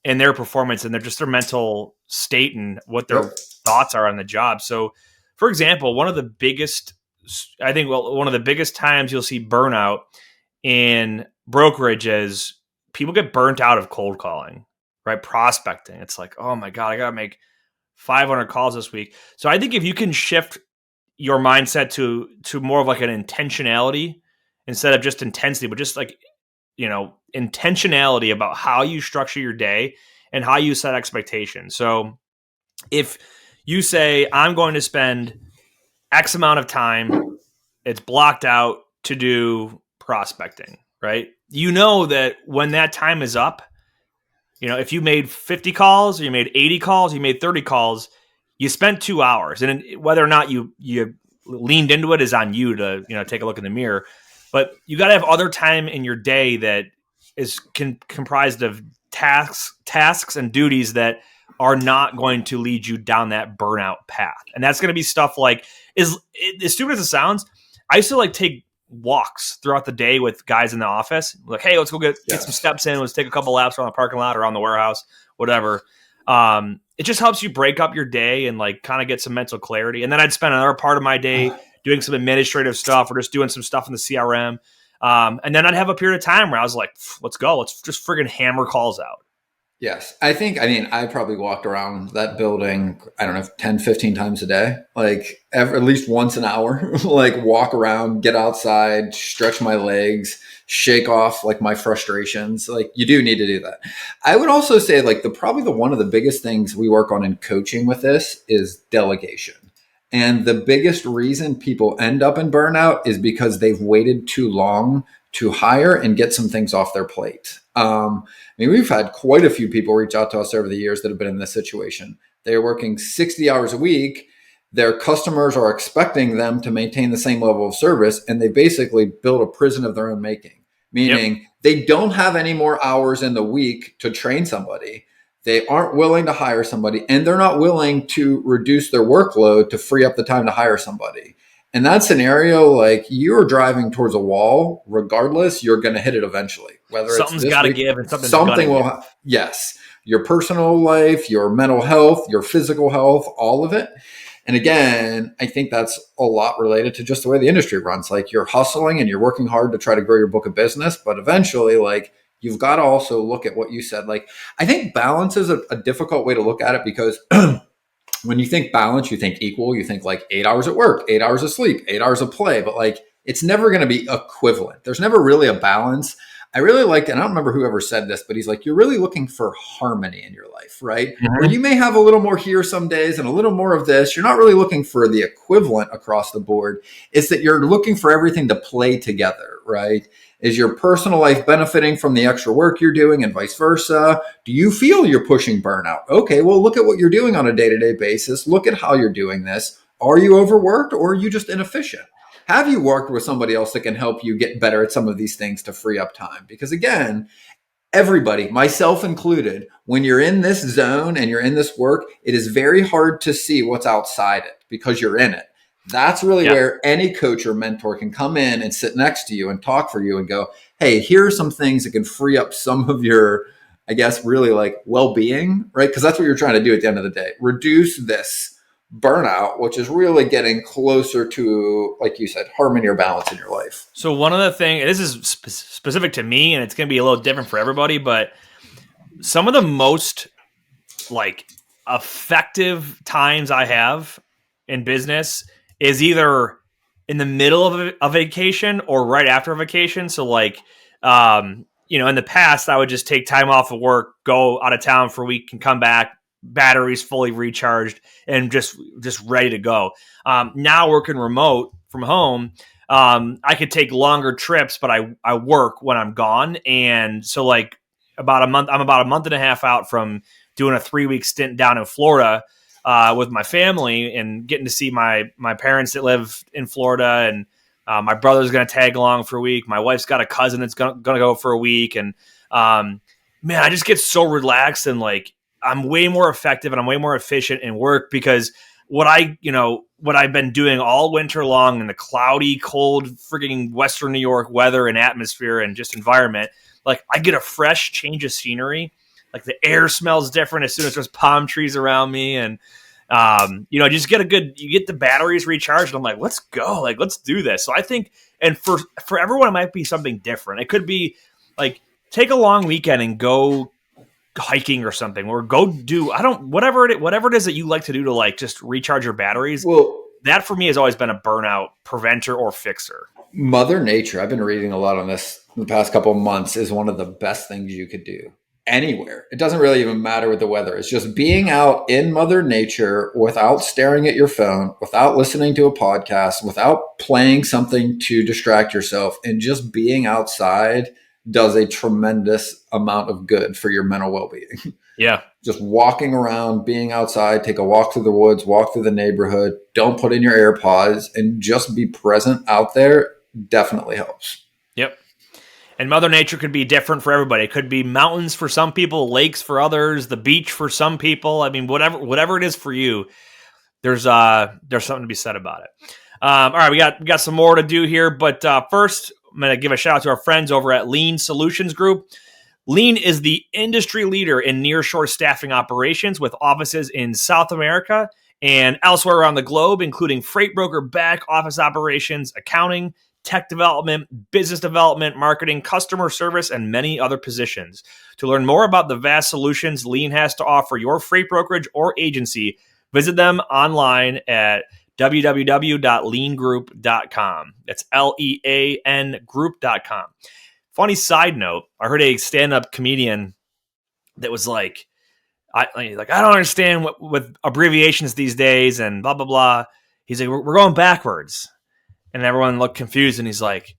and their performance and their mental state and what their thoughts are on the job. So, for example, one of the biggest times you'll see burnout in brokerage is people get burnt out of cold calling, right? Prospecting. It's like, oh my God, I got to make 500 calls this week. So I think if you can shift your mindset to more of an intentionality instead of just intensity, but just intentionality about how you structure your day and how you set expectations. So if you say, I'm going to spend X amount of time, it's blocked out to do prospecting, right? You know that when that time is up, if you made 50 calls or you made 80 calls, you made 30 calls, you spent 2 hours. And whether or not you leaned into it is on you to, take a look in the mirror. But you got to have other time in your day that is comprised of tasks and duties that are not going to lead you down that burnout path. And that's going to be stuff as stupid as it sounds, I used to take walks throughout the day with guys in the office. Hey, let's go get some steps in. Let's take a couple laps around the parking lot or around the warehouse, whatever. It just helps you break up your day and kind of get some mental clarity. And then I'd spend another part of my day doing some administrative stuff or just doing some stuff in the CRM. And then I'd have a period of time where I was like, let's go. Let's just friggin' hammer calls out. Yes. I probably walked around that building, 10, 15 times a day, at least once an hour, walk around, get outside, stretch my legs, shake off my frustrations. You do need to do that. I would also say probably one of the biggest things we work on in coaching with this is delegation. And the biggest reason people end up in burnout is because they've waited too long to hire and get some things off their plate. We've had quite a few people reach out to us over the years that have been in this situation. They're working 60 hours a week. their customers are expecting them to maintain the same level of service, and they basically build a prison of their own making, meaning they don't have any more hours in the week to train somebody. They aren't willing to hire somebody, and they're not willing to reduce their workload to free up the time to hire somebody. In that scenario, like, you're driving towards a wall, regardless, you're going to hit it eventually. Whether something's it's got to give and something will. Yes, your personal life, your mental health, your physical health, all of it. And again, I think that's a lot related to just the way the industry runs. Like, you're hustling and you're working hard to try to grow your book of business, but eventually, like, you've got to also look at what you said. Like, I think balance is a difficult way to look at it, because when you think balance, you think equal, you think like 8 hours at work, 8 hours of sleep, 8 hours of play, but like, it's never going to be equivalent. There's never really a balance. I really liked, and I don't remember whoever said this, but he's like, you're really looking for harmony in your life, right? Mm-hmm. Where you may have a little more here some days and a little more of this. You're not really looking for the equivalent across the board. It's that you're looking for everything to play together, right? Is your personal life benefiting from the extra work you're doing and vice versa? Do you feel you're pushing burnout? Okay, well, look at what you're doing on a day-to-day basis. Look at how you're doing this. Are you overworked, or are you just inefficient? Have you worked with somebody else that can help you get better at some of these things to free up time? Because again, everybody, myself included, when you're in this zone and you're in this work, it is very hard to see what's outside it because you're in it. That's really where any coach or mentor can come in and sit next to you and talk for you and go, hey, here are some things that can free up some of your, I guess, really like well-being, right? Because that's what you're trying to do at the end of the day. Reduce this burnout, which is really getting closer to, like you said, harmony or balance in your life. So one of the things, this is specific to me, and it's going to be a little different for everybody, but some of the most like effective times I have in business is either in the middle of a vacation or right after a vacation. So like, in the past, I would just take time off of work, go out of town for a week and come back, batteries fully recharged and just ready to go. Now working remote from home, I could take longer trips, but I work when I'm gone. And so like I'm about a month and a half out from doing a 3-week stint down in Florida, with my family and getting to see my parents that live in Florida. And my brother's going to tag along for a week. My wife's got a cousin that's going to go for a week. And man, I just get so relaxed and like I'm way more effective and I'm way more efficient in work because what I've been doing all winter long in the cloudy, cold, freaking Western New York weather and atmosphere and just environment, like I get a fresh change of scenery. Like the air smells different as soon as there's palm trees around me. And, just you get the batteries recharged. And I'm like, let's go. Like, let's do this. So I think, and for everyone, it might be something different. It could be like, take a long weekend and go hiking or something, or go do, whatever it is that you like to do to like, just recharge your batteries. Well, that for me has always been a burnout preventer or fixer. Mother Nature, I've been reading a lot on this in the past couple of months, is one of the best things you could do. Anywhere. It doesn't really even matter with the weather. It's just being out in Mother Nature without staring at your phone, without listening to a podcast, without playing something to distract yourself, and just being outside does a tremendous amount of good for your mental well-being. Yeah. Just walking around, being outside, take a walk through the woods, walk through the neighborhood, don't put in your AirPods, and just be present out there definitely helps. Yep. And Mother Nature could be different for everybody. It could be mountains for some people, lakes for others, the beach for some people. I mean, whatever it is for you, there's something to be said about it. All right, we got some more to do here, but first, I'm going to give a shout out to our friends over at Lean Solutions Group. Lean is the industry leader in nearshore staffing operations with offices in South America and elsewhere around the globe, including freight broker back office operations, accounting, tech development, business development, marketing, customer service, and many other positions. To learn more about the vast solutions Lean has to offer your freight brokerage or agency, visit them online at www.leangroup.com. That's LEAN group.com. Funny side note, I heard a stand-up comedian that was like, I don't understand with abbreviations these days and blah, blah, blah. He's like, we're going backwards. And everyone looked confused, and he's like,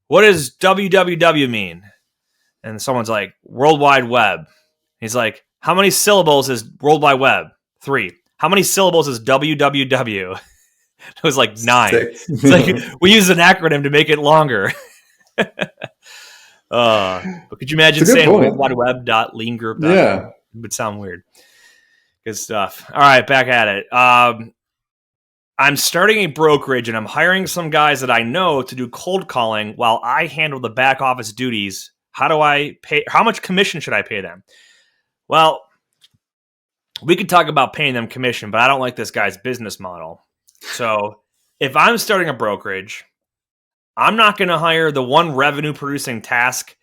what does WWW mean? And someone's like, World Wide Web. He's like, how many syllables is World Wide Web? 3. How many syllables is WWW? It was like 9. 6. It's like we use an acronym to make it longer. But could you imagine saying worldwideweb.leangroup.com? Yeah. It would sound weird. Good stuff. All right, back at it. I'm starting a brokerage and I'm hiring some guys that I know to do cold calling while I handle the back office duties. How do I pay? How much commission should I pay them? Well, we could talk about paying them commission, but I don't like this guy's business model. So if I'm starting a brokerage, I'm not going to hire the one revenue producing task,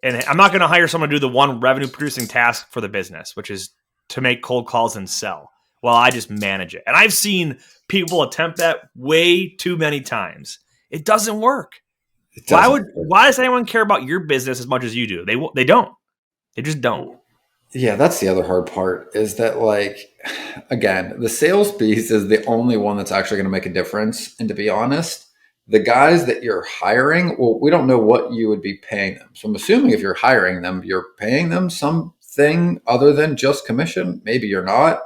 and I'm not going to hire someone to do the one revenue producing task for the business, which is to make cold calls and sell, while I just manage it. And I've seen people attempt that way too many times. It doesn't work. Why does anyone care about your business as much as you do? They don't. They just don't. Yeah, that's the other hard part is that, like, again, the sales piece is the only one that's actually going to make a difference. And to be honest, the guys that you're hiring, well, we don't know what you would be paying them. So I'm assuming if you're hiring them, you're paying them something other than just commission. Maybe you're not.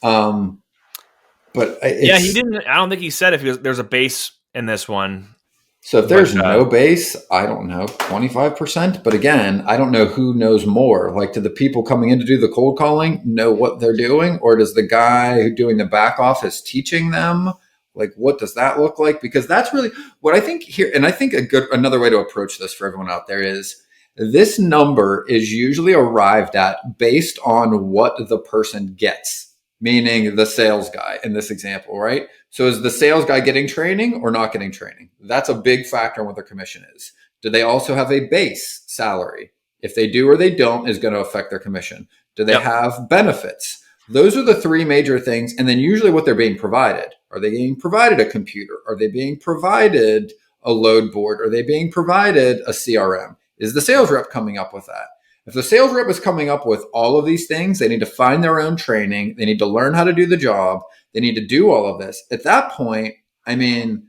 But yeah, he didn't. I don't think he said if there's a base in this one. So if there's no base, I don't know, 25%. But again, I don't know who knows more. Like, do the people coming in to do the cold calling know what they're doing? Or does the guy who's doing the back office teaching them? Like, what does that look like? Because that's really what I think here. And I think another way to approach this for everyone out there is this number is usually arrived at based on what the person gets, meaning the sales guy in this example, right? So is the sales guy getting training or not getting training? That's a big factor in what their commission is. Do they also have a base salary? If they do or they don't, is going to affect their commission. Do they have benefits? Those are the 3 major things. And then usually what they're being provided. Are they being provided a computer? Are they being provided a load board? Are they being provided a CRM? Is the sales rep coming up with that? If the sales rep is coming up with all of these things, they need to find their own training. They need to learn how to do the job. They need to do all of this. At that point, I mean,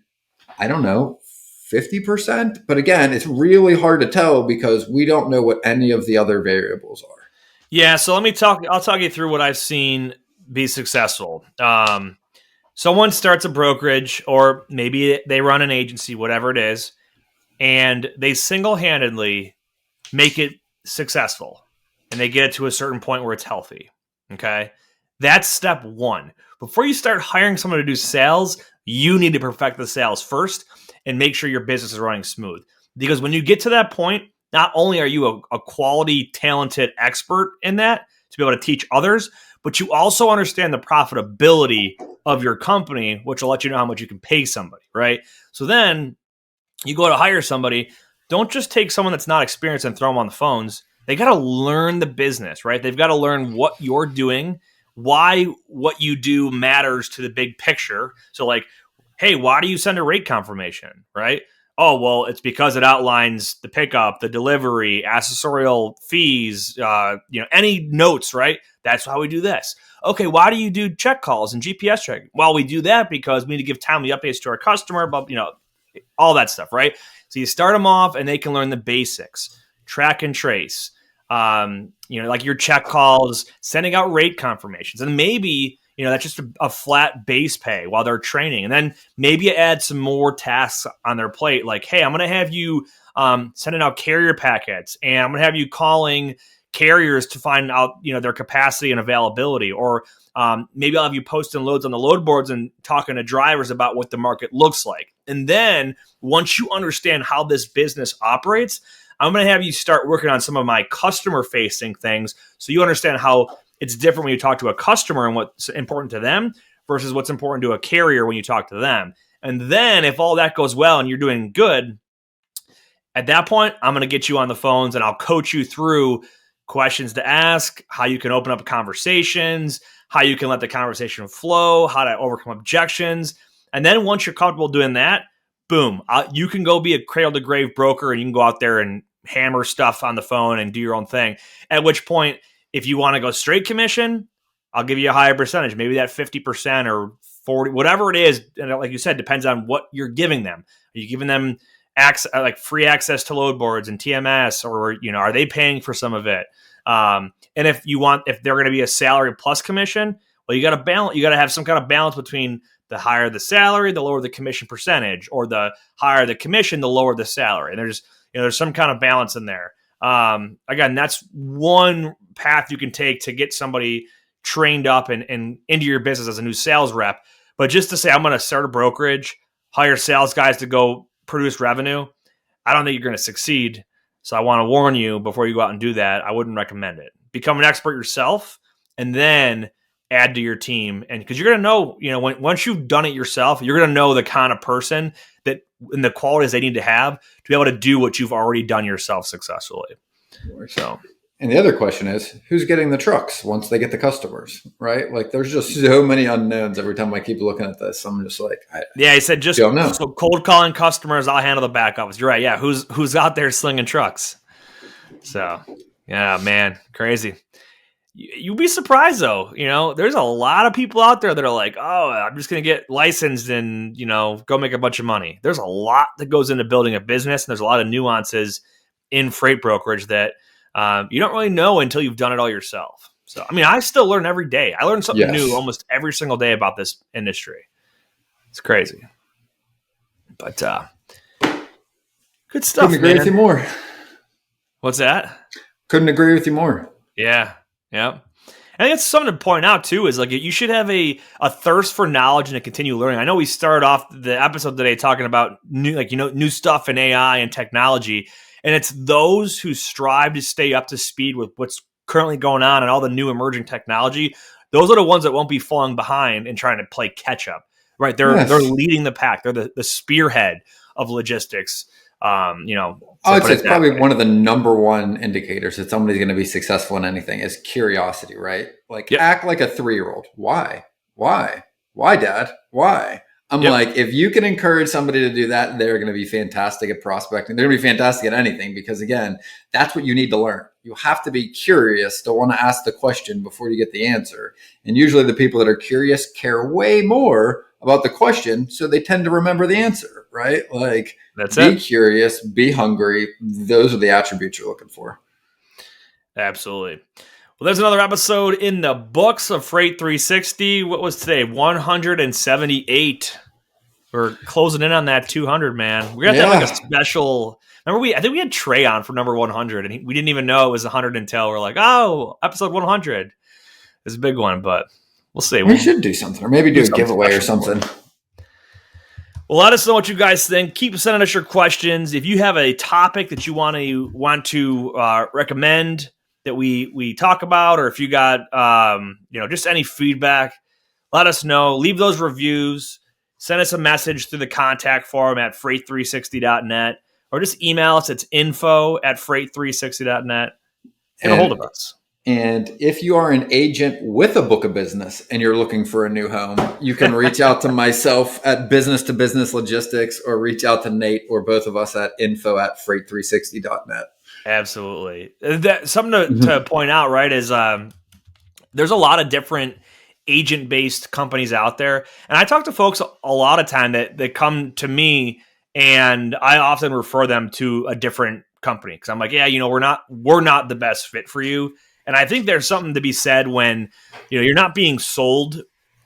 I don't know, 50%. But again, it's really hard to tell because we don't know what any of the other variables are. Yeah, so I'll talk you through what I've seen be successful. Someone starts a brokerage, or maybe they run an agency, whatever it is, and they single-handedly make it successful, and they get it to a certain point where it's healthy. Okay, that's step 1. Before you start hiring someone to do sales, you need to perfect the sales first and make sure your business is running smooth. Because when you get to that point, not only are you a quality, talented expert in that to be able to teach others, but you also understand the profitability of your company, which will let you know how much you can pay somebody, right? So then you go to hire somebody. Don't just take someone that's not experienced and throw them on the phones. They got to learn the business, right? They've got to learn what you're doing, why what you do matters to the big picture. So like, hey, why do you send a rate confirmation, right? Oh, well, it's because it outlines the pickup, the delivery, accessorial fees, any notes, right? That's how we do this. Okay, why do you do check calls and GPS tracking? Well, we do that because we need to give timely updates to our customer, but all that stuff, right? So you start them off and they can learn the basics, track and trace, like your check calls, sending out rate confirmations. And maybe, that's just a flat base pay while they're training. And then maybe you add some more tasks on their plate. Like, hey, I'm going to have you sending out carrier packets, and I'm going to have you calling carriers to find out, their capacity and availability. Or maybe I'll have you posting loads on the load boards and talking to drivers about what the market looks like. And then once you understand how this business operates, I'm going to have you start working on some of my customer facing things. So you understand how it's different when you talk to a customer and what's important to them versus what's important to a carrier when you talk to them. And then if all that goes well and you're doing good, at that point, I'm going to get you on the phones and I'll coach you through questions to ask, how you can open up conversations, how you can let the conversation flow, how to overcome objections. And then once you're comfortable doing that, boom, you can go be a cradle to grave broker and you can go out there and hammer stuff on the phone and do your own thing. At which point, if you want to go straight commission, I'll give you a higher percentage, maybe that 50% or 40, whatever it is. And like you said, depends on what you're giving them. Are you giving them free access to load boards and TMS, or, are they paying for some of it? And if they're going to be a salary plus commission, Well, you got to balance. You got to have some kind of balance between the higher the salary, the lower the commission percentage, or the higher the commission, the lower the salary. And there's some kind of balance in there. Again, that's one path you can take to get somebody trained up and into your business as a new sales rep. But just to say, I'm going to start a brokerage, hire sales guys to go produce revenue, I don't think you're going to succeed. So I want to warn you before you go out and do that. I wouldn't recommend it. Become an expert yourself and then add to your team. And because you're going to know, once you've done it yourself, you're going to know the kind of person that and the qualities they need to have to be able to do what you've already done yourself successfully. So, and the other question is, who's getting the trucks once they get the customers, right? Like there's just so many unknowns every time I keep looking at this. I'm just like, he said, just don't know. So cold calling customers, I'll handle the back office. You're right. Yeah. Who's out there slinging trucks? So yeah, man, crazy. You'd be surprised though. There's a lot of people out there that are like, oh, I'm just going to get licensed and, go make a bunch of money. There's a lot that goes into building a business. And there's a lot of nuances in freight brokerage that you don't really know until you've done it all yourself. So, I still learn every day. I learn something new almost every single day about this industry. It's crazy. But good stuff, Couldn't agree with you more. What's that? Couldn't agree with you more. Yeah. Yeah. I think it's something to point out too, is like you should have a thirst for knowledge and to continue learning. I know we started off the episode today talking about new stuff in AI and technology. And it's those who strive to stay up to speed with what's currently going on and all the new emerging technology. Those are the ones that won't be falling behind and trying to play catch up, right? They're leading the pack. They're the spearhead of logistics. I would say it's probably one of the number one indicators that somebody's going to be successful in anything is curiosity, right? Like act like a 3-year-old. Why, dad? Why? I'm like, if you can encourage somebody to do that, they're going to be fantastic at prospecting. They're going to be fantastic at anything because, again, that's what you need to learn. You have to be curious to want to ask the question before you get the answer. And usually the people that are curious care way more about the question, so they tend to remember the answer, right? Like, be curious, be hungry. Those are the attributes you're looking for. Absolutely. Well, there's another episode in the books of Freight 360. What was today? 178. We're closing in on that 200, man. We're going to have like a special. Remember, I think we had Trey on for number 100, and we didn't even know it was 100 until we're like, oh, episode 100. It's a big one, but we'll see. We should do something, or maybe do a giveaway or something. Well, let us know what you guys think. Keep sending us your questions. If you have a topic that you want to recommend that we talk about, or if you got just any feedback, let us know. Leave those reviews. Send us a message through the contact form at freight360.net, or just email us. It's info@freight360.net. Get a hold of us. And if you are an agent with a book of business and you're looking for a new home, you can reach out to myself at Business to Business Logistics, or reach out to Nate or both of us at info@freight360.net. Absolutely. Something to point out, right, is there's a lot of different agent-based companies out there. And I talk to folks a lot of time that come to me, and I often refer them to a different company because I'm like, we're not the best fit for you. And I think there's something to be said when, you're not being sold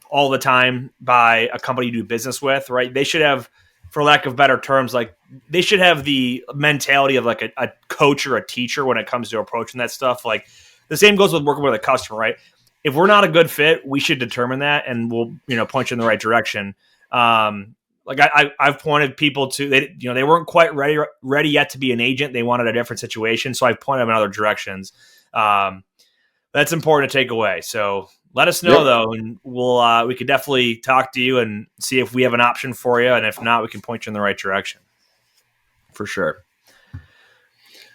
all the time by a company you do business with, right? They should have, for lack of better terms, like they should have the mentality of like a coach or a teacher when it comes to approaching that stuff. Like the same goes with working with a customer, right? If we're not a good fit, we should determine that, and we'll, point you in the right direction. Like I've pointed people to, they weren't quite ready yet to be an agent. They wanted a different situation. So I've pointed them in other directions. That's important to take away. So let us know though, and we could definitely talk to you and see if we have an option for you. And if not, we can point you in the right direction for sure.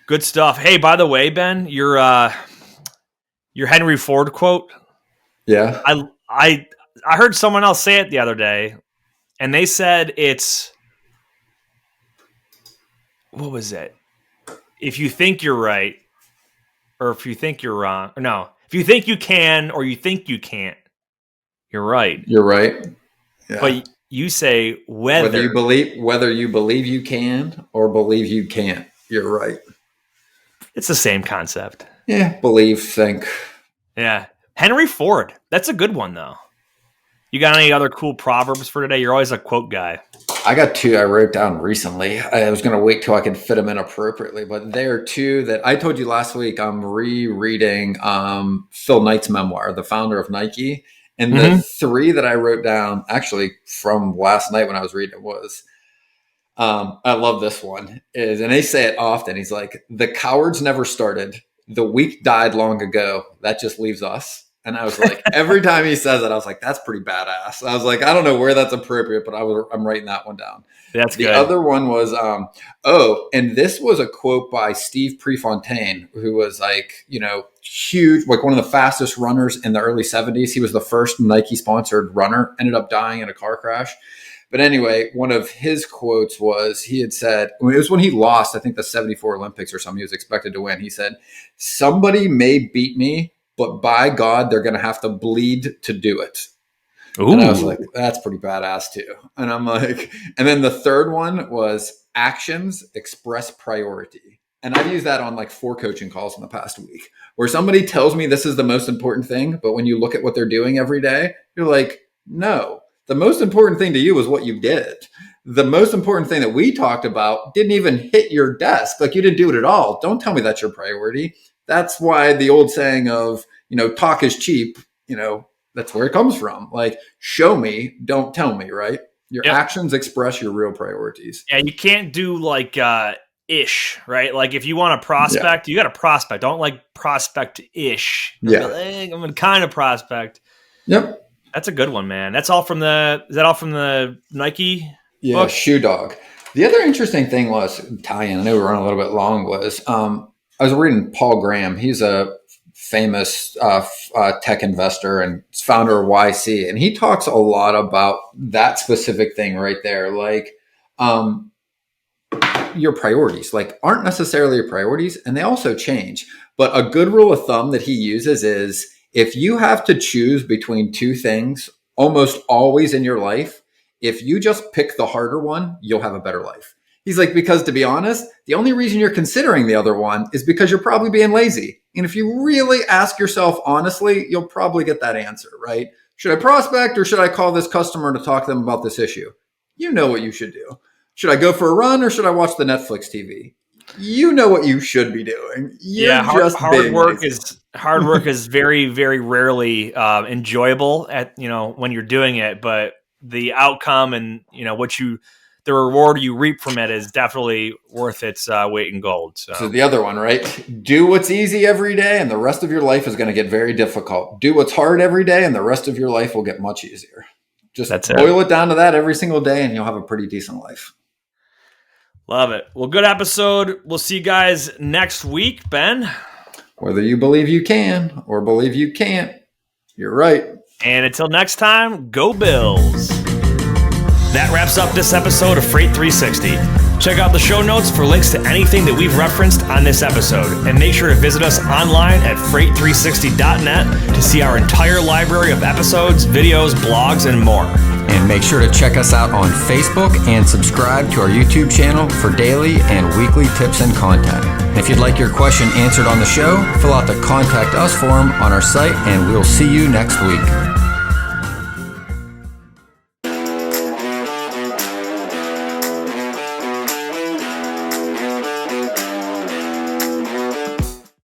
Good stuff. Hey, by the way, Ben, your Henry Ford quote. Yeah. I heard someone else say it the other day, and they said what was it? If you think you're right, or if you think you're wrong, or no, if you think you can, or you think you can't, you're right. You're right. Yeah. But you say whether you believe you can or believe you can't, you're right. It's the same concept. Yeah. Believe, think. Yeah. Henry Ford. That's a good one, though. You got any other cool proverbs for today? You're always a quote guy. I got two I wrote down recently. I was going to wait till I could fit them in appropriately, but there are two that I told you last week. I'm rereading Phil Knight's memoir, the founder of Nike. And the three that I wrote down actually from last night when I was reading it was, I love this one, and they say it often. He's like, the cowards never started. The weak died long ago. That just leaves us. And I was like, every time he says it, I was like, that's pretty badass. I was like, I don't know where that's appropriate, but I'm writing that one down. That's the good. other one was, and this was a quote by Steve Prefontaine, who was like, huge, like one of the fastest runners in the early 70s. He was the first Nike sponsored runner, ended up dying in a car crash. But anyway, one of his quotes was, he had said, it was when he lost, I think the 74 Olympics or something, he was expected to win. He said, somebody may beat me, but by God, they're going to have to bleed to do it. Ooh. And I was like, that's pretty badass too. And I'm like, and then the third one was actions express priority. And I've used that on like 4 coaching calls in the past week, where somebody tells me this is the most important thing. But when you look at what they're doing every day, you're like, no, the most important thing to you was what you did. The most important thing that we talked about didn't even hit your desk. Like you didn't do it at all. Don't tell me that's your priority. That's why the old saying of, talk is cheap, that's where it comes from. Like, show me, don't tell me, right? Your actions express your real priorities. Yeah, you can't do like ish, right? Like if you want to prospect, you got to prospect. Don't like prospect-ish. Yeah. I'm going to kind of prospect. Yep. That's a good one, man. Is that all from the Nike book? Shoe Dog. The other interesting thing was, tie-in, I know we're running a little bit long, was I was reading Paul Graham. He's a famous tech investor and founder of YC. And he talks a lot about that specific thing right there. Like your priorities aren't necessarily your priorities, and they also change. But a good rule of thumb that he uses is if you have to choose between two things almost always in your life, if you just pick the harder one, you'll have a better life. He's like, because to be honest, the only reason you're considering the other one is because you're probably being lazy. And if you really ask yourself honestly, you'll probably get that answer, right? Should I prospect or should I call this customer to talk to them about this issue? You know what you should do. Should I go for a run or should I watch the Netflix TV? You know what you should be doing. Hard work is very, very rarely enjoyable when you're doing it, but the outcome and the reward you reap from it is definitely worth its weight in gold. So the other one, right? Do what's easy every day and the rest of your life is going to get very difficult. Do what's hard every day and the rest of your life will get much easier. Just boil it down to that every single day and you'll have a pretty decent life. Love it. Well, good episode. We'll see you guys next week, Ben. Whether you believe you can or believe you can't, you're right. And until next time, go Bills. That wraps up this episode of Freight 360. Check out the show notes for links to anything that we've referenced on this episode. And make sure to visit us online at freight360.net to see our entire library of episodes, videos, blogs, and more. And make sure to check us out on Facebook and subscribe to our YouTube channel for daily and weekly tips and content. If you'd like your question answered on the show, fill out the Contact Us form on our site, and we'll see you next week.